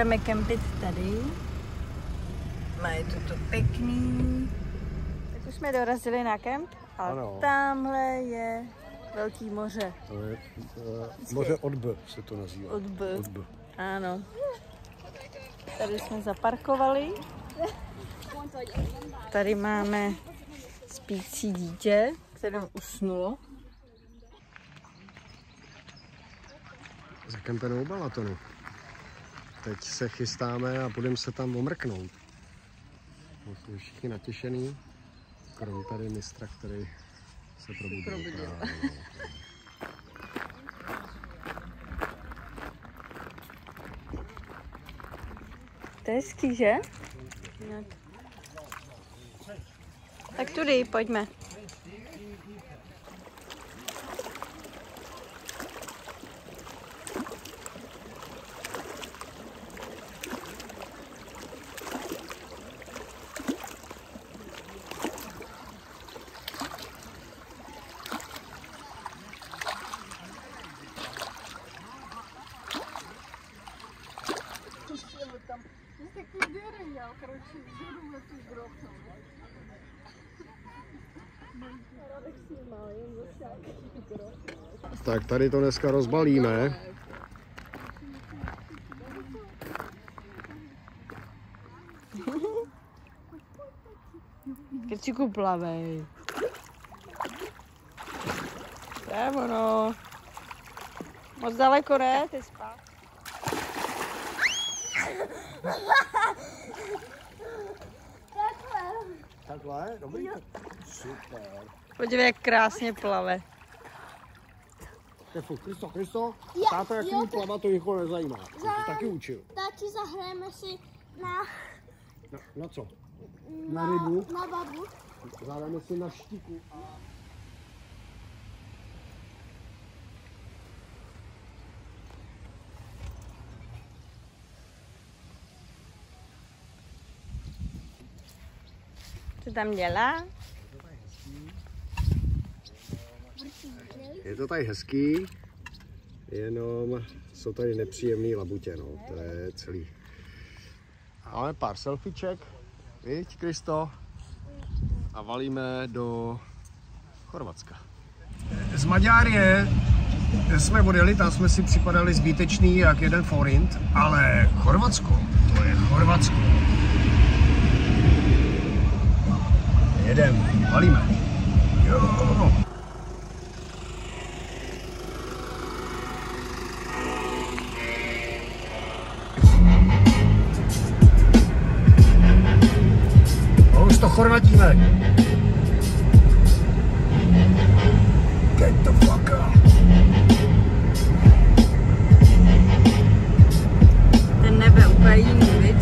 budeme kempit tady. Je to pěkný. Tak už jsme dorazili na kemp a ano. Tamhle je velký moře. To je moře Odb se to nazývá. Odb. Ano. Tady jsme zaparkovali. Tady máme spící dítě, které usnulo. Za kempenou Balatonu. Teď se chystáme a budeme se tam omrknout. Jsme všichni natěšený, krom tady mistra, který se probudil. To je hezký, že? Tak tudy, pojďme. Tak tady to dneska rozbalíme. Krčiku, plavej. To je ono. Moc daleko ne, ty spát. Takhle, dobrý. Super. Podívej, jak krásně plave. Kristo, táta jak umí plavat, to nikoho nezajímá. To taky učil. Táči, zahrajeme si Na co? Na rybu? Na babu. Zahrajeme si na štiku. Co tam dělá? Je to tady hezký, jenom jsou tady nepříjemný labutě, no, to je celý. Máme pár selfieček, viď, Kristo? A valíme do Chorvatska. Z Maďárie jsme odjeli, tam jsme si připadali zbytečný jak jeden forint, ale Chorvatsko, to je Chorvatsko. Jedem, valíme. Jo. Už to chorvatíme. Get the fuck up. Ten nebe úplně jiný, viď?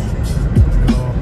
Jo.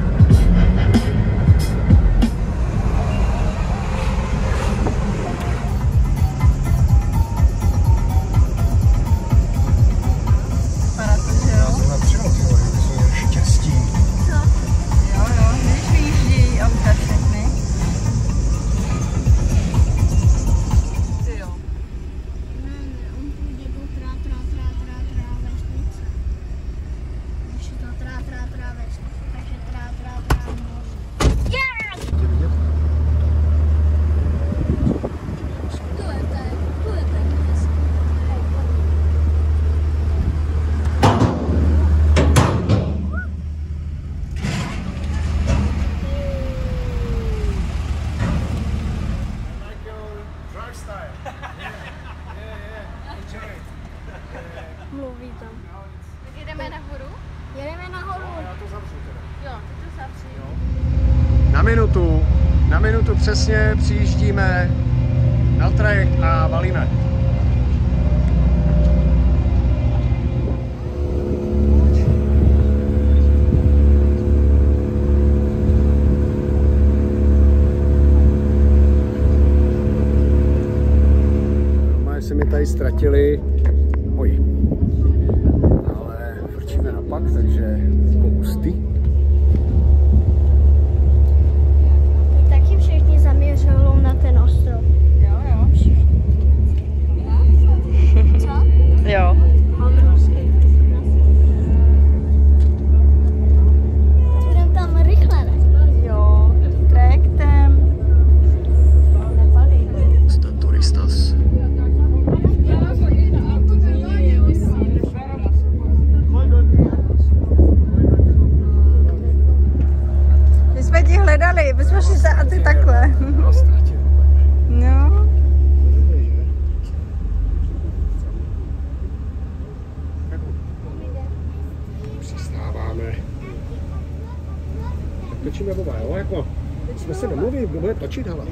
Mluví tam. Tak jedeme nahoru? Jedeme nahoru. Já to zavřu teda. Jo, ty to zavři. Na minutu přesně přijíždíme na trajekt a valíme. Se mi tady ztratili, ale vrčíme na pak, takže hustý. Taky všichni zaměřují na ten ostrov. Jo, všichni. Co? Jo. Obrovský. bude točit, hele.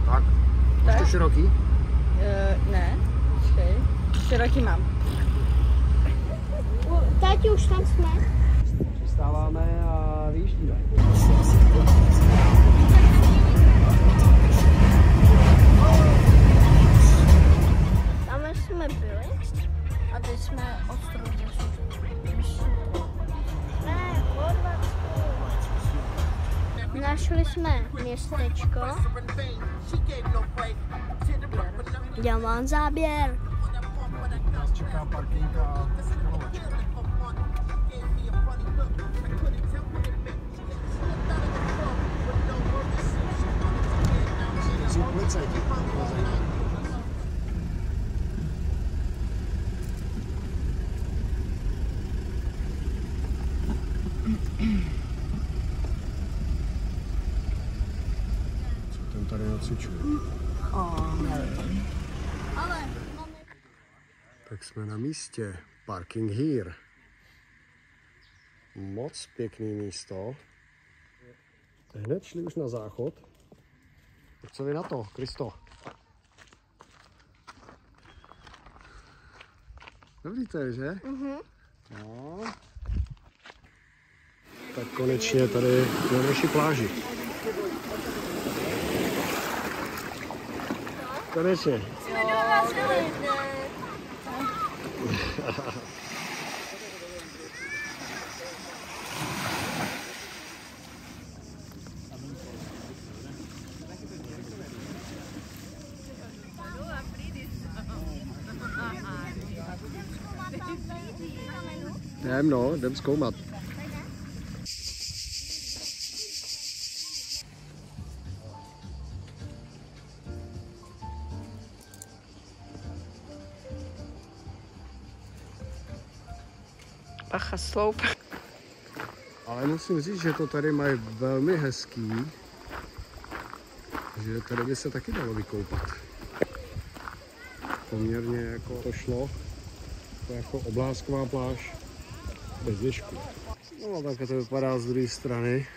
Tak, máš to široký? Ne, široký mám. Táti, už tam jsme. Přistáváme a vyjíždíme. Tam jsme byli a teď jsme ostrov. Ne, našli jsme městečko. Já mám záběr. Nás čeká parking a skalovačka. Jsou policajti. Co ten tady nacvičuje? Tak jsme na místě. Parking here. Moc pěkný místo. Hned šli už na záchod. Co vy na to, Kristo? Dobrý to je, že? No. Tak konečně tady na naší pláži. Konečně. Jdem zkoumat. Pacha sloup. Ale musím říct, že to tady mají velmi hezký. Že tady by se taky dalo vykoupat. Poměrně jako to šlo. To jako oblásková pláž. Bez věžku. No tak to vypadá z druhé strany.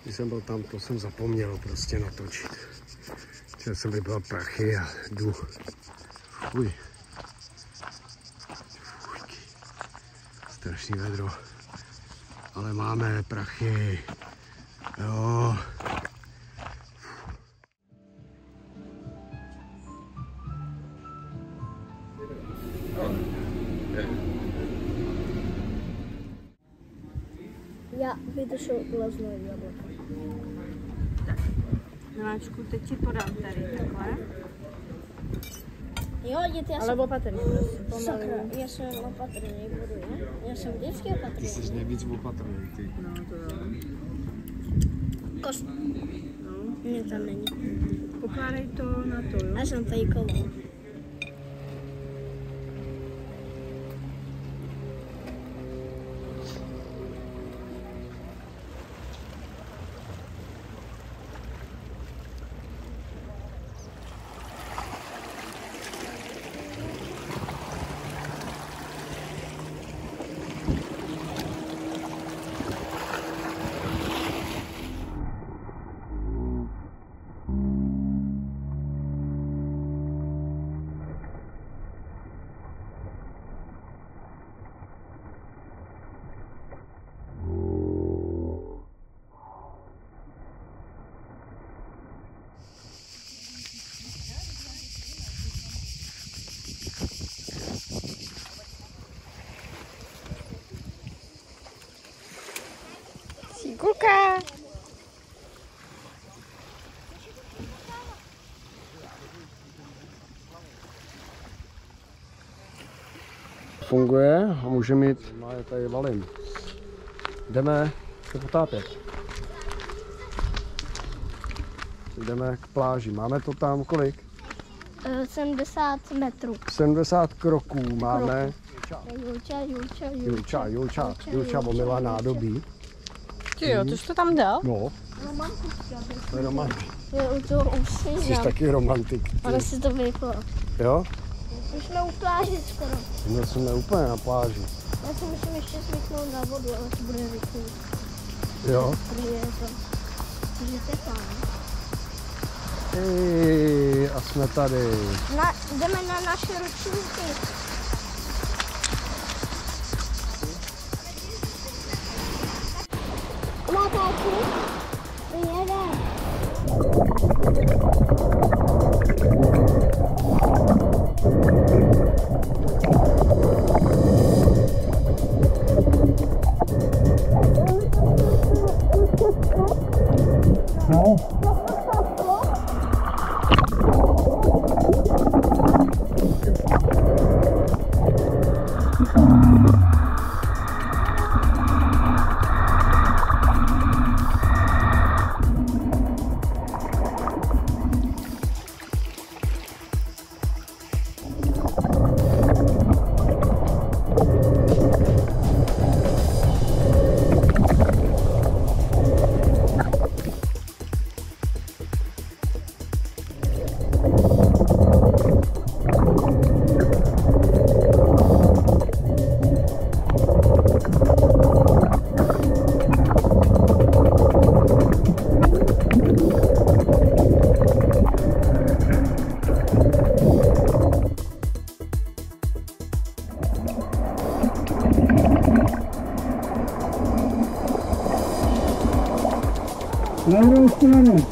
Když jsem byl tam, to jsem zapomněl prostě natočit. Chtěl jsem vybral prachy a jdu. Fuj. Strašný vedro. Ale máme prachy. Jo. Já vydošel leznou jablko. Miláčku, teď ti podám tady takhle. Jo, děti, já ale opatrně, prosím. Sakra, já jsem opatrný, budu, ne? Já jsem vždycky opatrný. Ty jsi nejvíc opatrný, ty. No, to jo. Kost. No. Mě tam není. Pokládej to na to, jo? Já jsem fejkoval. Kulka. Funguje a můžeme jít, je tady valím. Jdeme se potápět. Jdeme k pláži. Máme to tam kolik? 70 metrů. 70 kroků máme. Julča omila nádobí. Ty jo, ty jsi to tam dal? No. To je romantik. Jo, to už si Jsi taky romantik. ale si to vyklo. Jo? Už jsme u pláži skoro. My jsme úplně na pláži. Já si musím ještě zvyknout na vodu, ale to bude rychlý. Jo. Protože je to teplá. A jsme tady. Jdeme na naše ročníky. No tátu, jede. No. Na druhou stranu.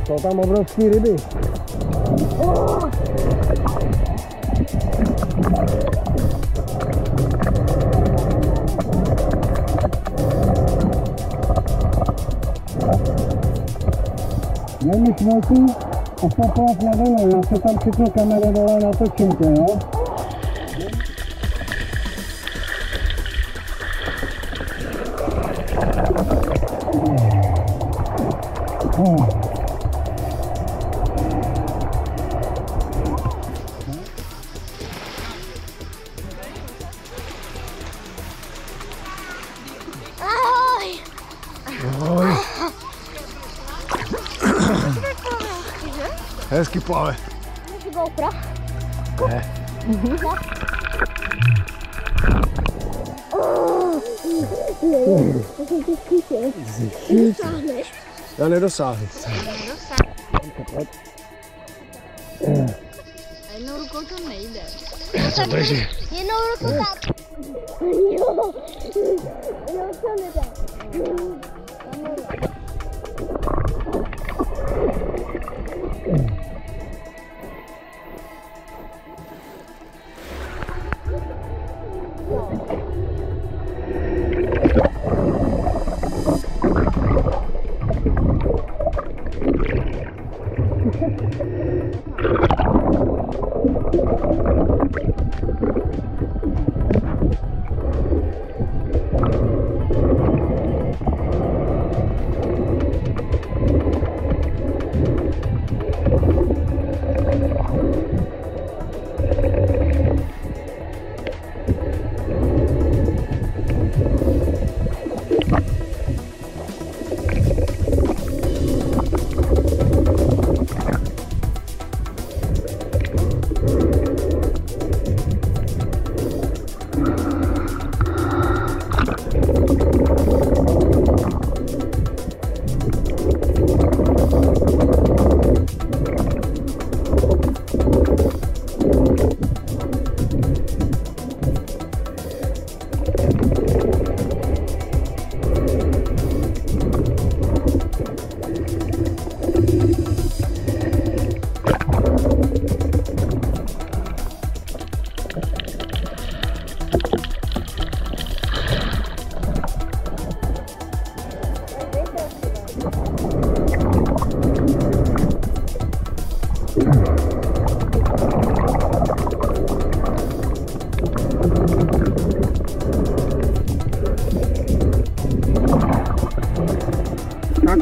Jsou tam obrovské ryby. Dej mi chvilku a poplav na dole, já se tam chytnu kameru dole, natočím tě, jo? Ahoj! Ahoj. Hezky plave. Máš GoPro? Ne. Nedosáhneš? Já nedosáhnu. A jednou rukou to nejde. Co drží? Jednou rukou tak. Jo, to nedá.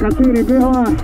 jaký ryby, hele.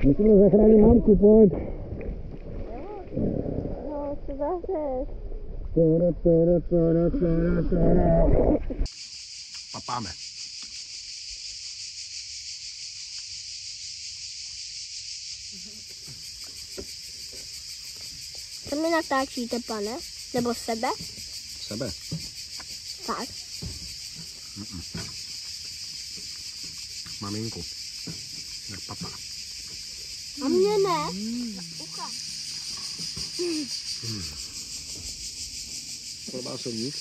Musíme zachránit mamku, pojď. No, co zahřeš? Papáme. Co mi natáčíte, pane? Nebo sebe? Sebe. Tak. Maminku. Tak papa. A mě ne. Ucha. Klobásovník.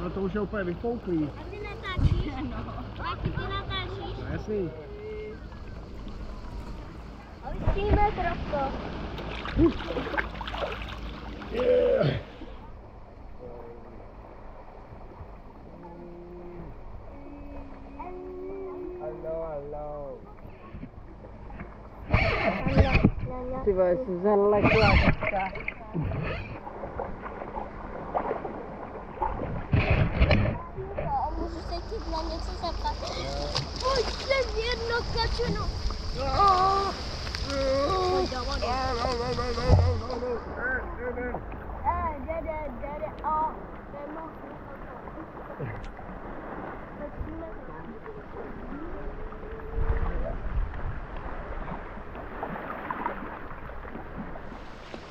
No to už je úplně vyfouklý. A ty natáčíš? No. A ty natáčíš? No jasný. A vystříme trošku. Ty vole, jsi zalekla teďka. Můžu se ti na něco zeptat? Pojď sem jedno kačeno. Pojď do vody. Dede,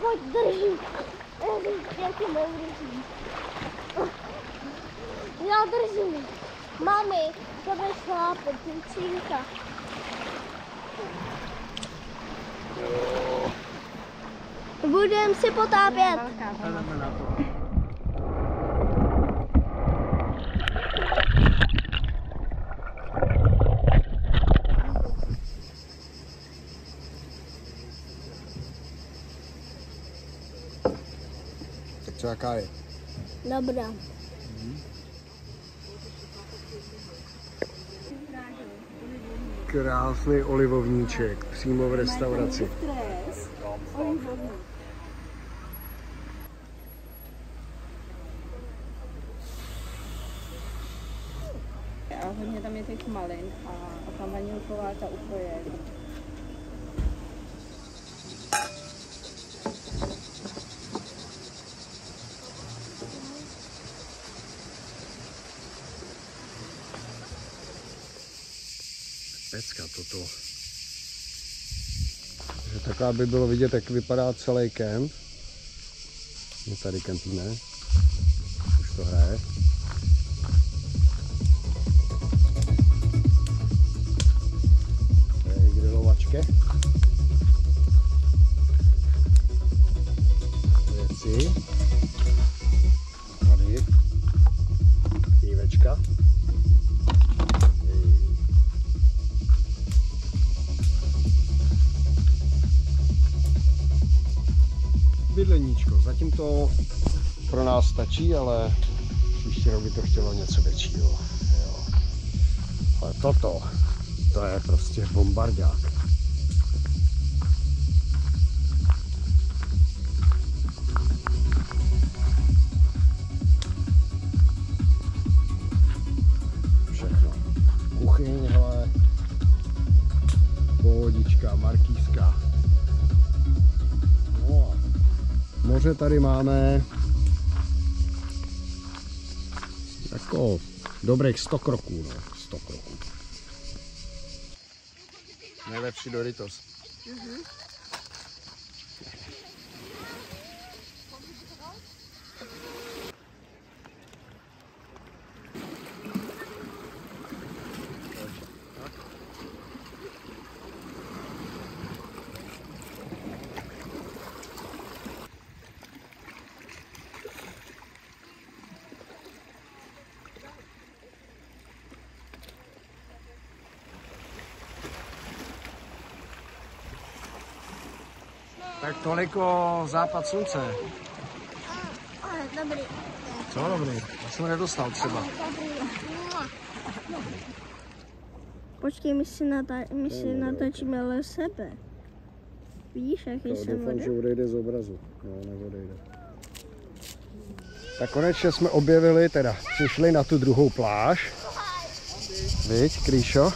pojď, držím. Já ti neudržím. Já držím. Mami, to bude šlápet, děvčínka. Budeme si potápět. Tak co jaká je? Dobrá. Krásný olivovníček, přímo v restauraci. A hodně tam je těch malin a ta vanilková ta úplně. Pecka toto. Takže takhle by bylo vidět, jak vypadá celý kemp. My tady kempíme. Už to hraje. bydleníčko. Zatím to pro nás stačí, ale příští rok by to chtělo něco většího. Jo. Ale toto, to je prostě bombardák. Všechno. Kuchyň, hele. Pohodička, markýzka. No. Moře tady máme jako dobrých 100 kroků, no. 100 kroků. Nejlepší Doritos. Tak toliko západ slunce. Dobrý. Co dobrý? Já jsem nedostal třeba. Počkej, my si natočíme ale sebe. Vidíš, jaký jsem Doufám, voda? že odejde z obrazu. No, neodejde. Tak konečně jsme objevili, teda přišli na tu druhou pláž. Viď, Krýšo?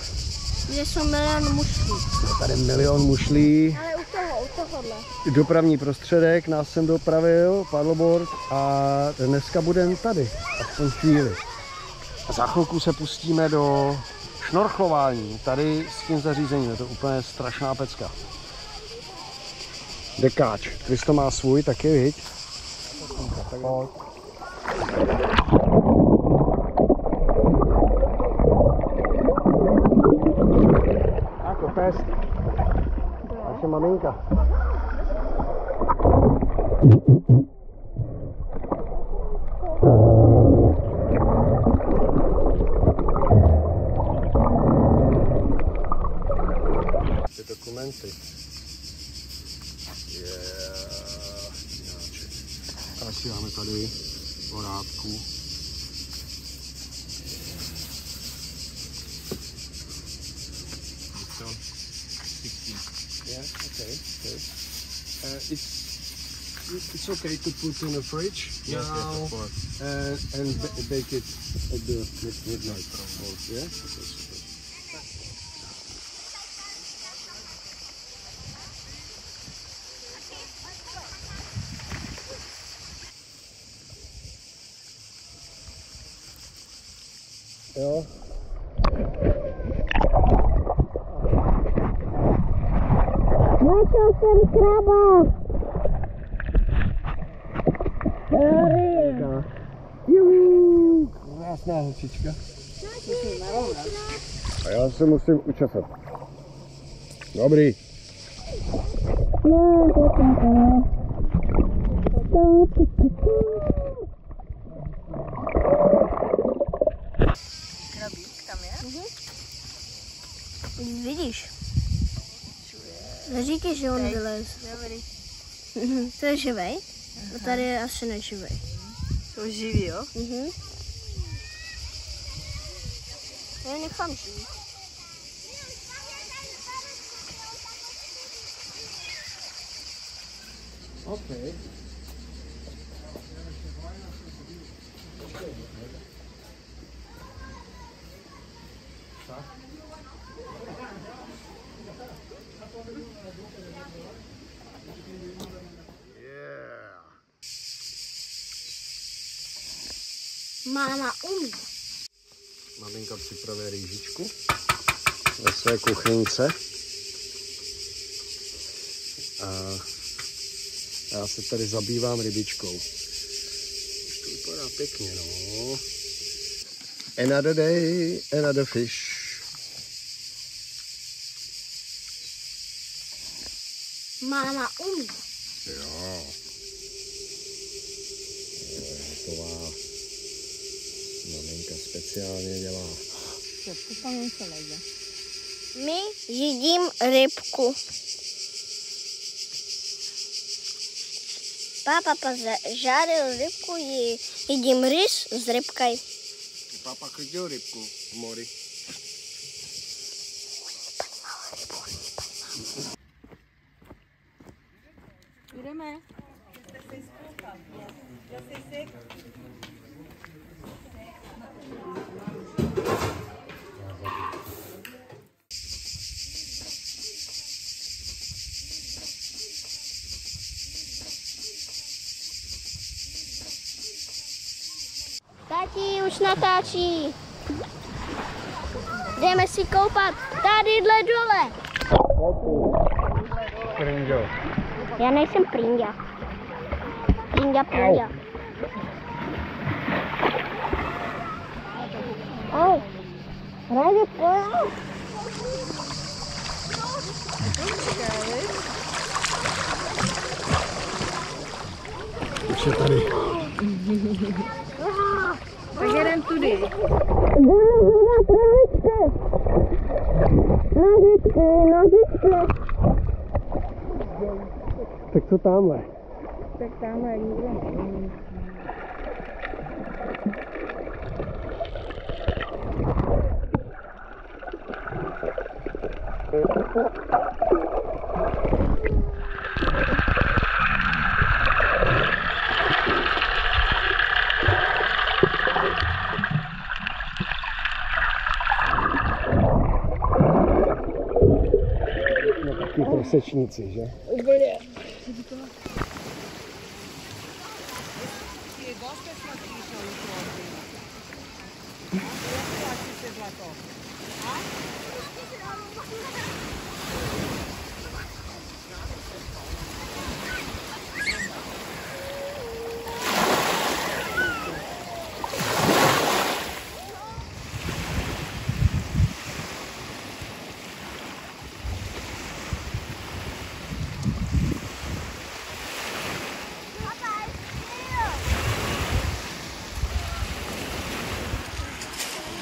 Kde jsou milion mušlí. Je tady milion mušlí. Ale u tohohle. Dopravní prostředek nás sem dopravil, paddleboard, a dneska budeme tady, aspoň chvíli. A za chvilku se pustíme do šnorchlování, tady s tím zařízením, je to úplně strašná pecka. Dekáč, Kristo má svůj taky, viď? Jako fest. Naše maminka. Ty dokumenty. A si máme tady orátku. Yeah, okay. It's okay to put in the fridge now and bake it at the midnight. Yeah? Okay, super. Jo. Našel jsem kraba. Juhu, krásná holčička. A já se musím učesat. Dobrý. Krabík tam je? Vidíš? Neříkej, že on vylez. Dobrý. To je živej? A tady je asi neživej. To živý, jo? Já nechám živý. Okay. Máma umí. Maminka připravuje rýžičku ve své kuchyňce. A já se tady zabývám rybičkou. Už to vypadá pěkně, no. Another day, another fish. Máma umí. Jo. Hotová. Maminka speciálně dělá. To tam něco leze. My jedím rybku. Papa žáril rybku, jedím rys s rybkой. Papa chytil rybku v mori. Jdeme. Tati už natáčí. Jdeme si koupat tadyhle dole. Pringo. Já nejsem pringa. Pringa. Oh, rádi pojel. Už je tady. Tak jdem tudy. Nožičky. Tak co tamhle? Tak tamhle nikde není. No taky prosečníci, že? Úplně.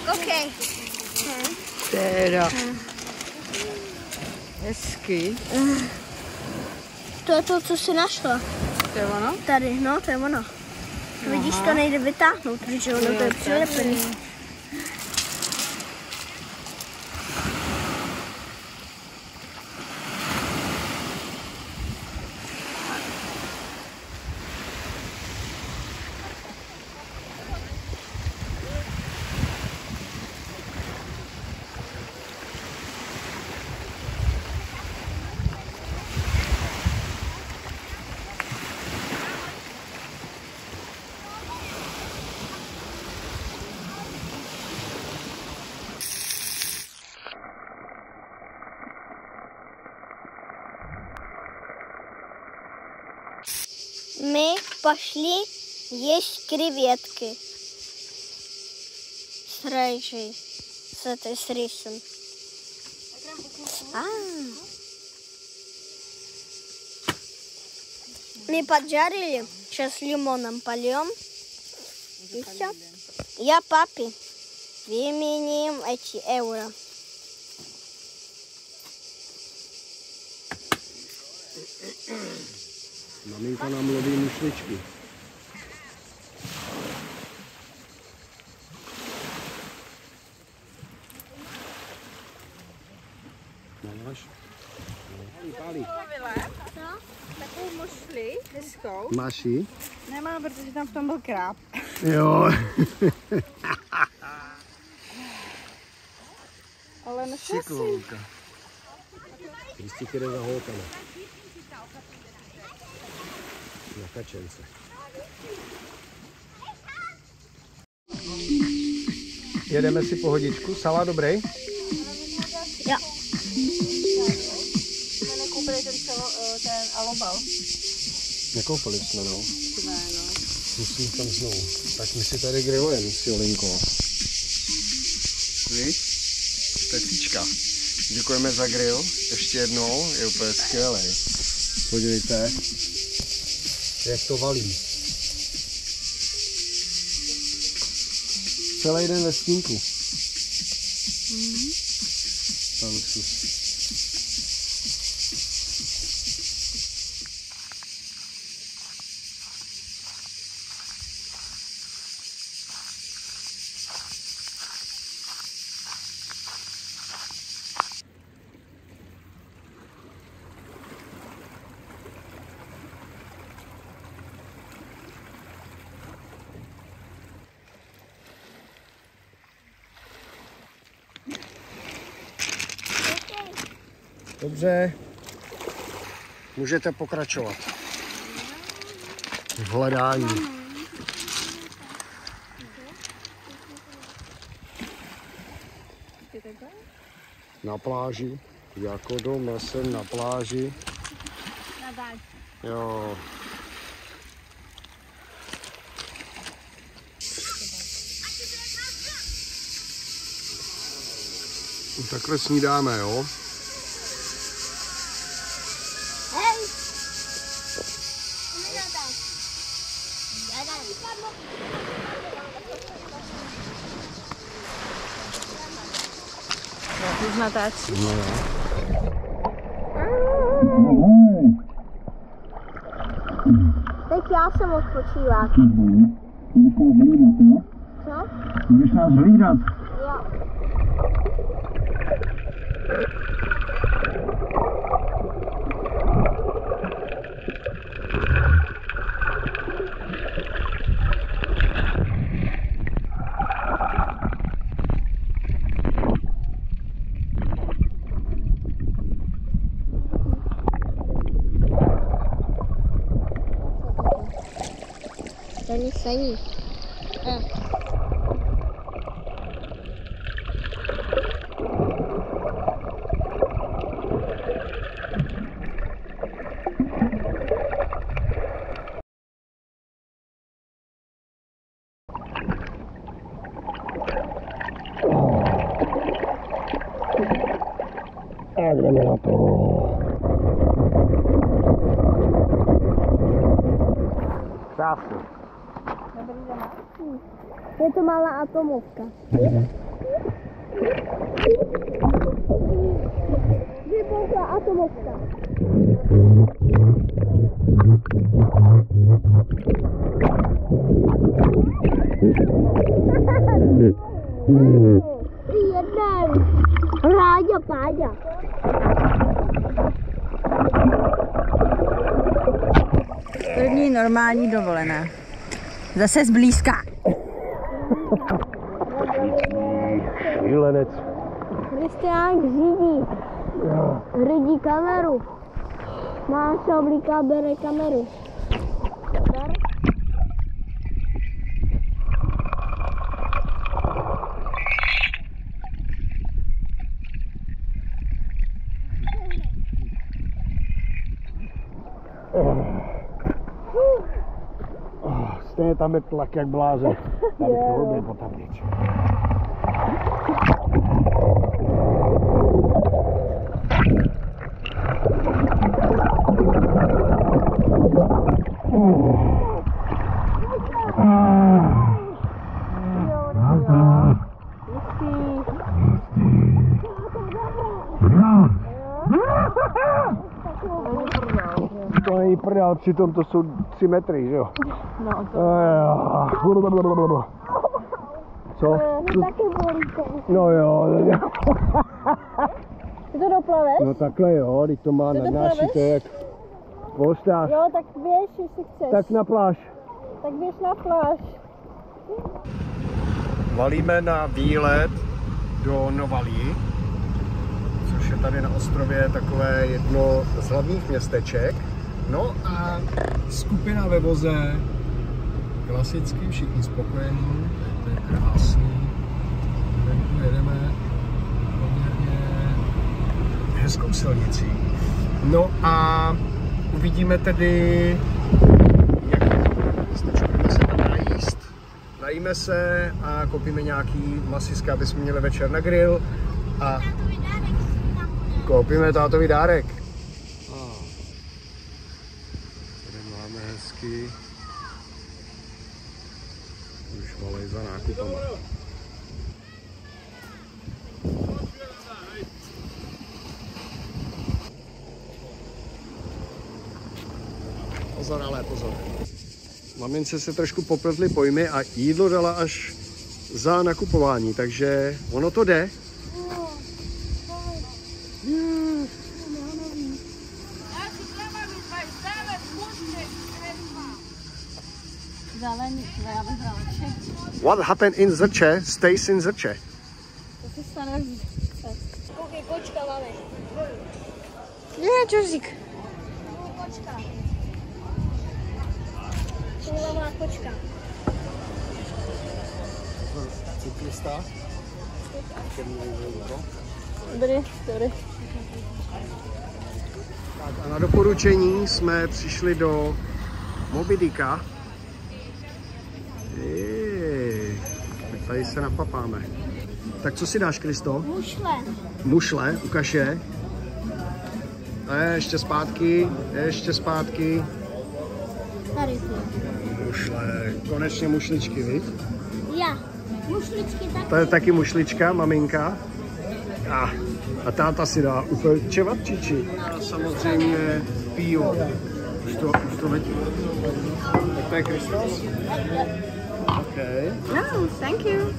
Okay. Teda. Hezky. To je to, co jsi našla. To je ono? Tady, no, to je ono. Vidíš, to nejde vytáhnout, protože ono to je přilepený. My пошли есть креветки с рейжей, с рисом. Мы поджарили, сейчас лимоном польем. И все. Я папе выменим эти евро. Maminka nám loví mušličky. Máš? Pálí. Takovou mušli hezkou. Máš ji? Nemám, protože tam v tom byl kráb. Jo. Ale našla si. Kristýk jde za holkama. Na kačence. Jedeme si pohodičku. Salát dobrý? Jo. Jsme nekoupili ten alobal. Nekoupili jsme, no. Ne, no. Musím tam znovu. Tak my si tady grillujeme s Jolinkou. Víš? Pecička. Děkujeme za grill. Ještě jednou. Je úplně skvělý. Podívejte, jak to valí. Celý den ve stínku. Ta luxus. Dobře. Můžete pokračovat v hledání. Na pláži, jako doma jsem na pláži. Jo. Takhle snídáme, jo? Už natáčí. No, jo. Teď já jsem odpočívat. Co? Můžeš nás hlídat. Jo. Stani. A jdeme na to. Krásně. Je to malá atomovka. Vybuchla atomovka. Jeden. Ráďa, páďa. První normální dovolená. Zase zblízka. Šílenec. Kristián řídí kameru. Má se oblíká, bere kameru. Stejně tam je tlak jak blázen. Já bych to hodně potablič. To není prdel, přitom to jsou 3 metry, že jo? No, Co? To taky bolíte. No jo. Ty to doplaveš? No takhle jo, teď to má nadnáší, to je jak polštář. Jo, tak běž, jestli chceš. Tak na pláž. Tak běž na pláž. Valíme na výlet do Novalí, což je tady na ostrově takové jedno z hlavních městeček. No a skupina ve voze, klasicky všichni spokojení, to je krásný. Venku jedeme poměrně hezkou silnicí. No a uvidíme tedy, jak budeme se tam najíst. Najíme se a koupíme nějaký masiska, aby jsme měli večer na grill. A koupíme tátový dárek. Tady máme hezky. Už volej za nákupama. Pozor, ale pozor. Mamince se trošku popletly pojmy a jídlo dala až za nakupování, takže ono to jde. What happened in Zrče stays in Zrče. To se stane. Koukej, kočka máme. Je, Čořík. Kočka. Fialová kočka. Cyklista. Dobrý, dobrý. Tak a na doporučení jsme přišli do Moby Dicka. Tady se napapáme. Tak co si dáš, Kristo? Mušle. Mušle, ukaž je. Ještě zpátky, ještě zpátky. Tady ty. Mušle, konečně mušličky, viď? Já. Mušličky taky. To je taky mušlička, maminka. A táta si dá úplně čevapčiči. A samozřejmě pivo. Už to letí. Tak to je Kristos? OK. No, thank you.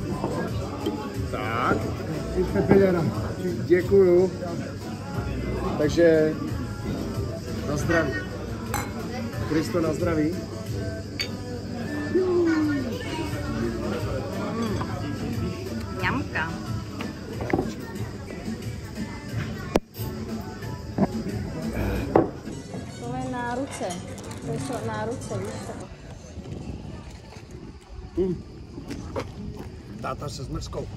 Tak. Děkuju. Takže na zdraví. Kristo, na zdraví. Ňamka. Tohle je náruce. To jsou náruce, víš to? Táta se zmrzkou.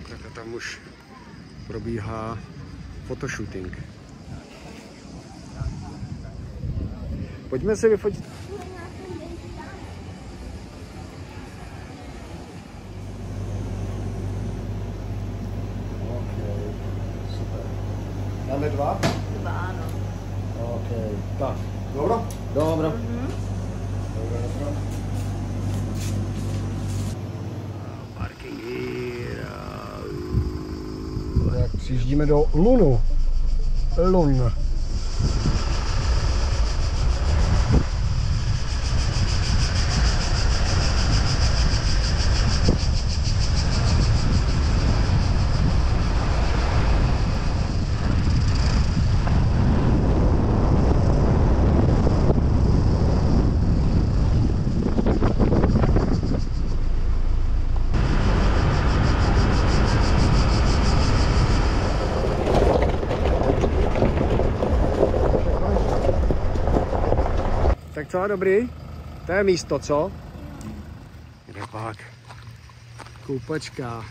Tak a tam už probíhá fotoshooting. Pojďme se vyfotit. Dáme dva? Dva, ano. OK, tak. Dobro? Dobro. Parkingy. Jak přijíždíme do Lunu. Lun. Tak co, dobrý? To je místo, co? Kde pak? Koupačka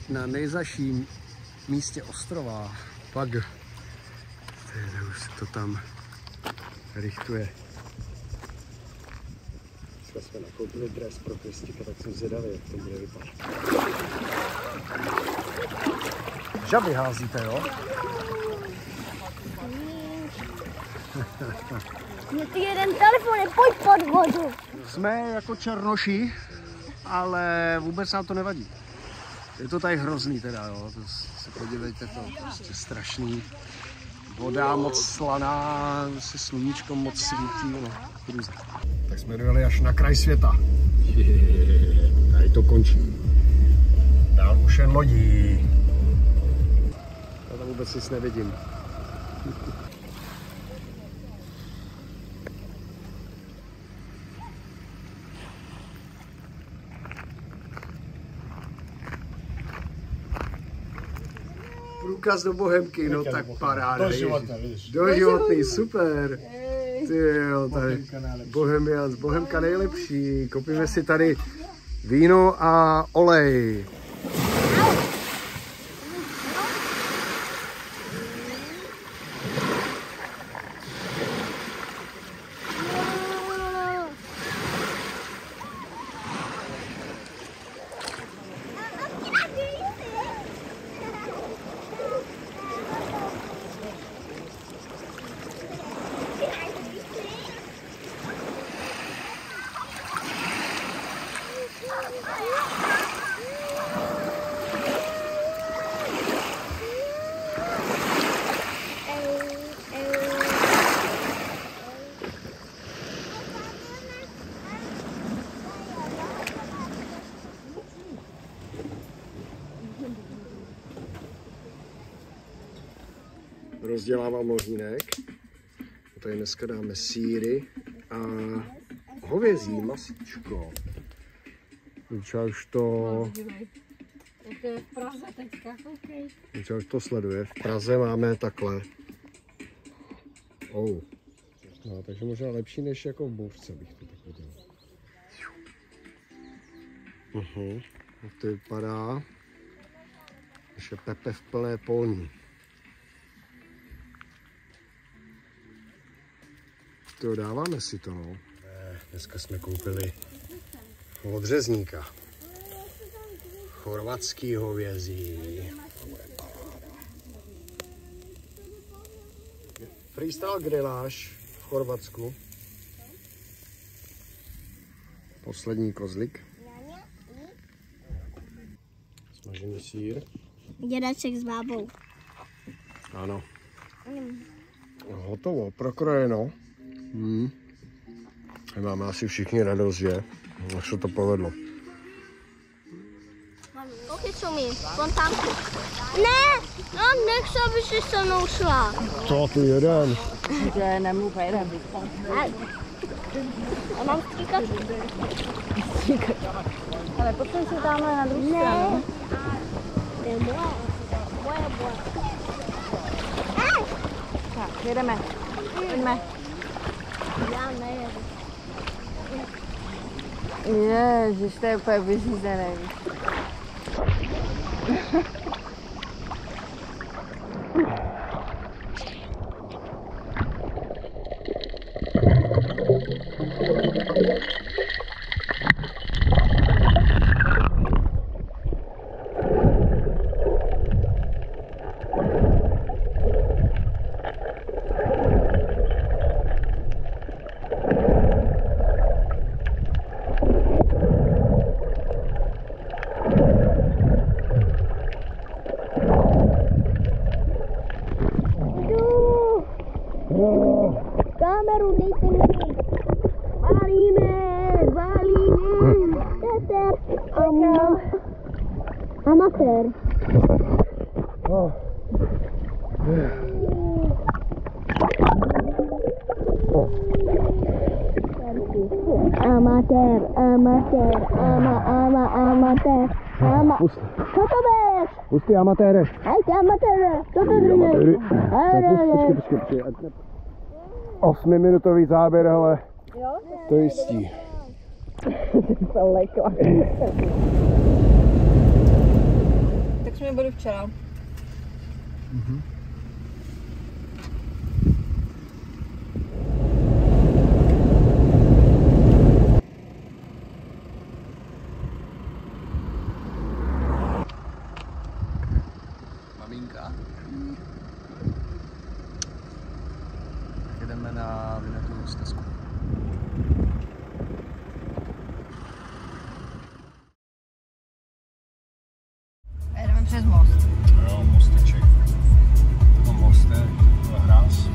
na nejzaším místě ostrova. Pak už se to tam richtuje. Dneska jsme nakoupili dres pro Kristika, tak jsem zvědavý, jak to bude vypadat. Žaby házíte, jo? Je ty jeden telefon, pojď pod vodu. Jsme jako černoši, ale vůbec nám to nevadí. Je to tady hrozný teda, jo. To se podívejte, to je prostě strašný. Voda moc slaná, se sluníčko moc svítí, no, hrůza. Tak jsme dojeli až na kraj světa. Tady to končí. Dál už jen lodí. Já tam vůbec nic nevidím. Průkaz do Bohemky, no tak paráda. Doživotný, super. Ty jo, tady Bohemka nejlepší. Koupíme si tady víno a olej. rozdělávám ohýnek. Tady dneska dáme sýry a hovězí masíčko. Víča už to... Jak to je v Praze teďka, koukej. Víča už to sleduje. V Praze máme takhle. No, takže možná lepší než jako v bouřce bych to tak udělal. Jak to vypadá. Naše Pepe v plné polní. To dáváme si to, no. Dneska jsme koupili od řezníka. Chorvatský hovězí. Freestyle griláž v Chorvatsku. Poslední kozlik. Smažený sýr. Dědeček s bábou. Ano. Hotovo, prokrojeno. Máme asi všichni radost, že? Jak se to povedlo. Pochycuj mi, spontánku. Ne, no nechci, aby si se mnou šla. Co ty jeden? Že nemluv, jeden. A mám stříkat? Ale potom si dáme na druhou stranu. To je moje. Tak, jedeme. Pojďme. Já nejedu. Ježiš, to je úplně vyřízené. Kameru dejte mi. Válíme. Amatér. Co to bereš? Pustý amatére. Hejte amatére. Co to držíš? Počkej. 8minutový záběr, ale to jistí. Tak jsme byli včera. Maminka. Jedeme na Vinetovou stezku. Jedeme přes most. Jo, mosteček. To mostek, to je hráz.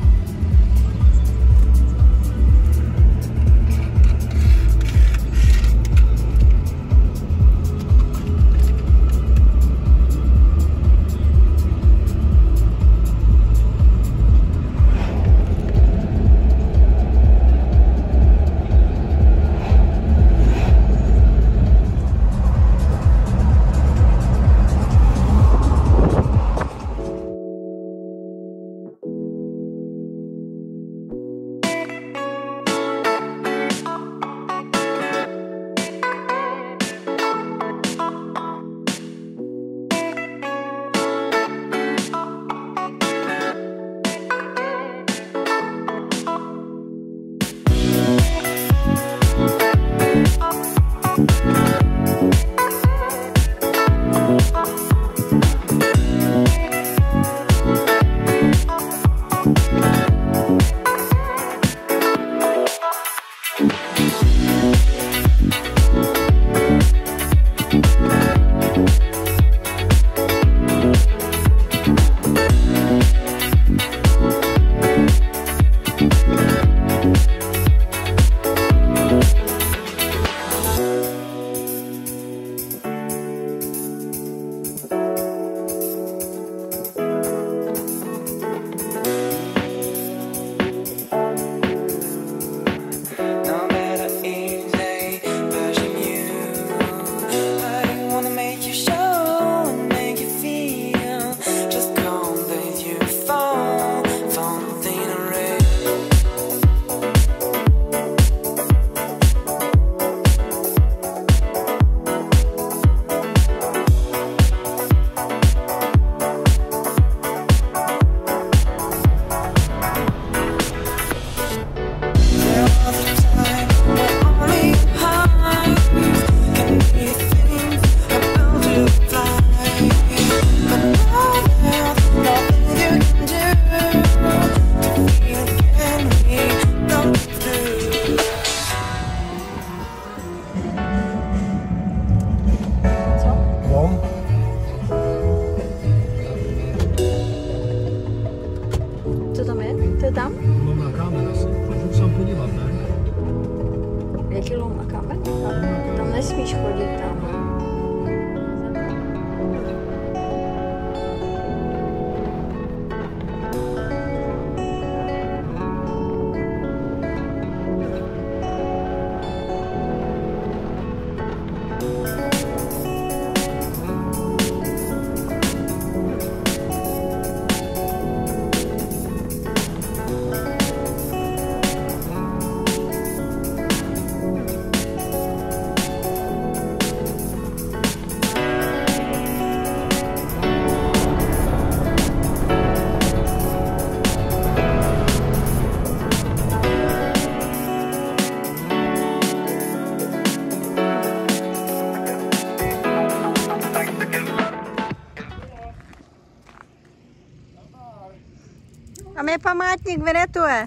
Tam je památník Vinetue.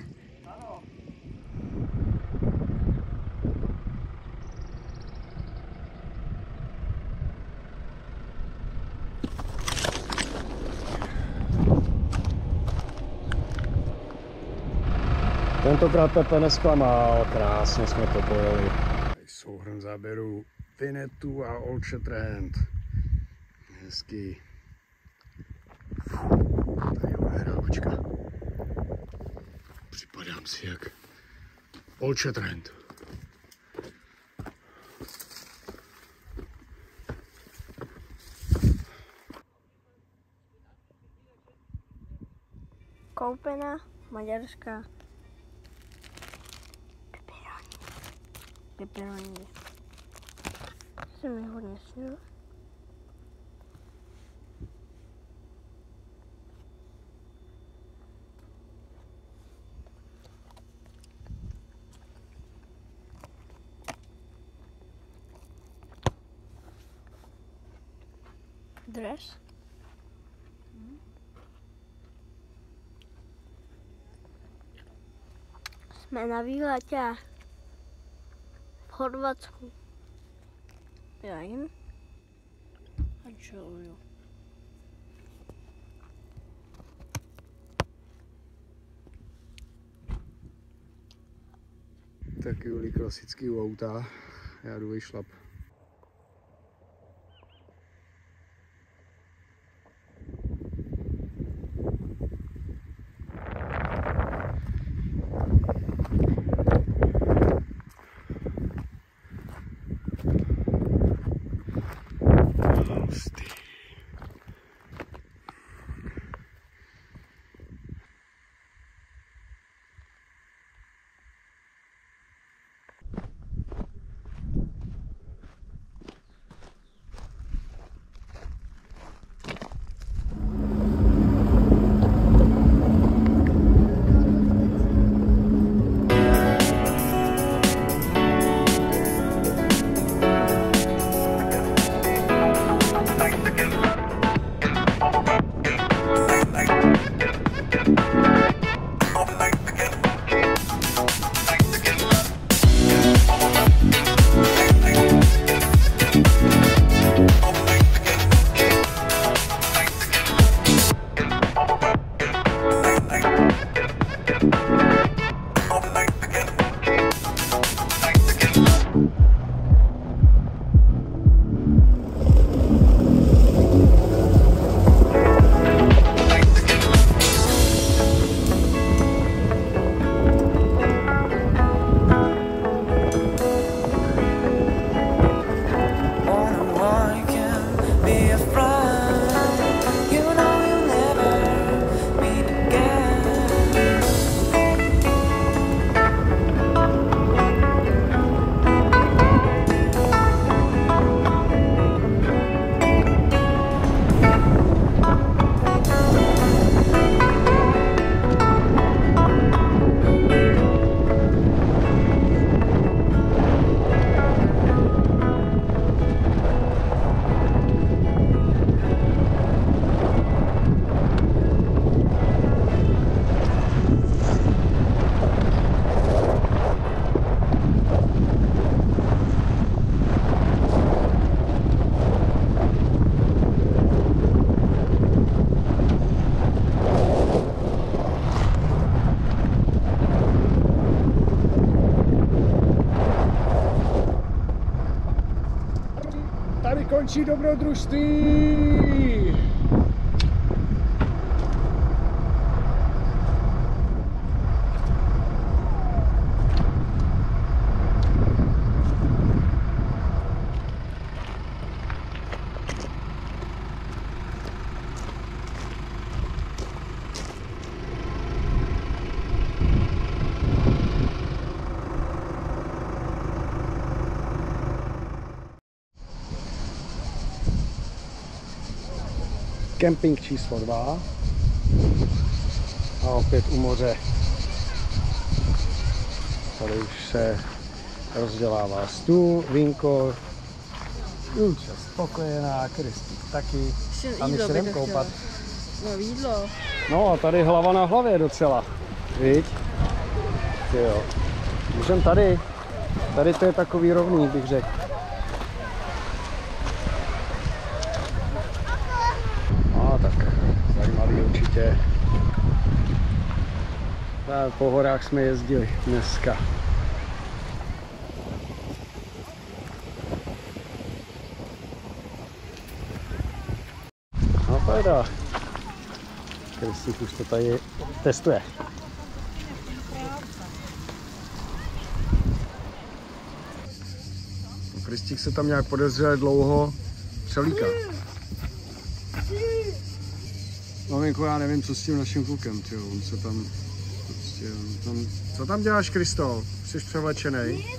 Tentokrát Pepe nesklamal, krásně jsme to pojeli. Souhrn záběru Vinnetou a Old Shatterhand. Hezký. Tady je hrávačka. Připadám si jak Old Shatterhand. Koupena, maďarská. Pepperoni. Se mi hodně snil. Dres. Jsme na výletě v Chorvatsku. Já jim a čeluju. Tak Juli klasický u auta, já jdu vyšlap. Tady končí dobrodružství. Kemping číslo 2 a opět u moře. Tady už se rozdělává stůl, vínko, Julča spokojená, Kristýk taky a my se jdeme koupat. No jídlo. No a tady hlava na hlavě docela. Víš? Jo. Můžem tady. Tady to je takový rovný, bych řekl. Tak zajímavý určitě. Po horách jsme jezdili dneska. No pojďa. Krystík už to tady testuje. Krystík se tam nějak podezřele dlouho přelíká. Maminko, já nevím, co s tím naším klukem, tyjo. On se tam prostě, co tam děláš, Kristo? Jsi převlečenej?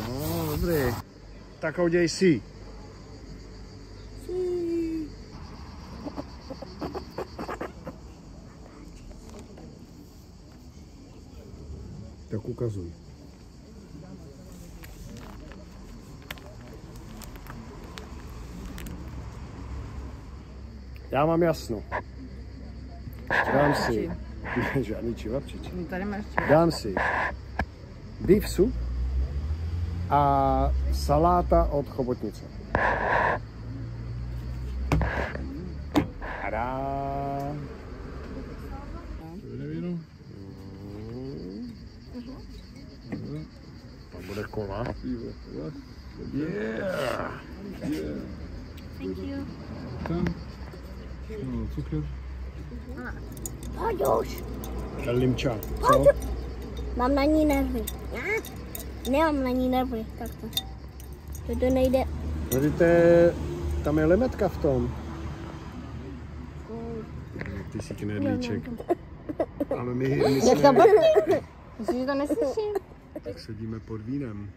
No, dobrý. Tak uděj si. Tak ukazuj. Já mám jasno. Dám si. Žádný čivapčič. Tady máš Dám si beef soup a saláta od chobotnice. Tada! Tam bude kola. Yeah! Thank you. No, cukier. Pojď už. Limča. Co? Mám na ní nervy. Nemám na ní nervy, takto. To nejde. Vidíte, tam je limetka v tom. Ty jsi knedlíček. Ale my jsme... Myslíš, že to neslyším? Tak sedíme pod vínem.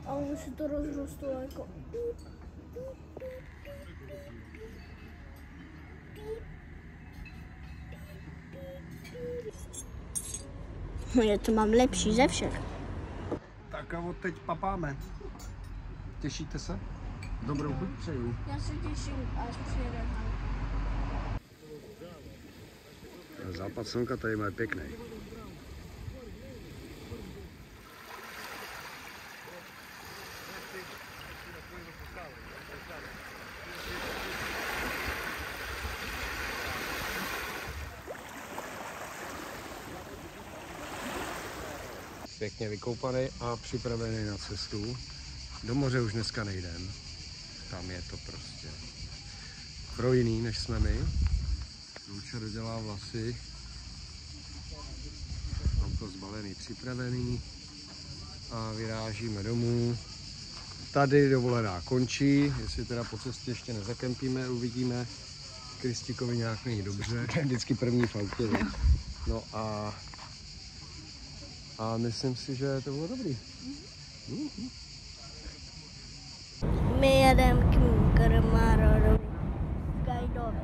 A už se to rozrostlo jako... No je to mám lepší ze všech. Tak a od teď papáme. Těšíte se? Dobrou chuť přeju. Já se těším, až přijede. Západ slunka tady má pěkný. Pěkně vykoupaný a připravený na cestu. Do moře už dneska nejdem. Tam je to prostě pro jiný, než jsme my. Luča dodělá vlasy. Mám to zbalený, připravený. A vyrážíme domů. Tady dovolená končí. Jestli teda po cestě ještě nezakempíme, uvidíme. Kristikovi nějak není dobře. To je vždycky první v autě. No a myslím si, že to bylo dobrý. My jedeme k Krmarovi. Gajdovi.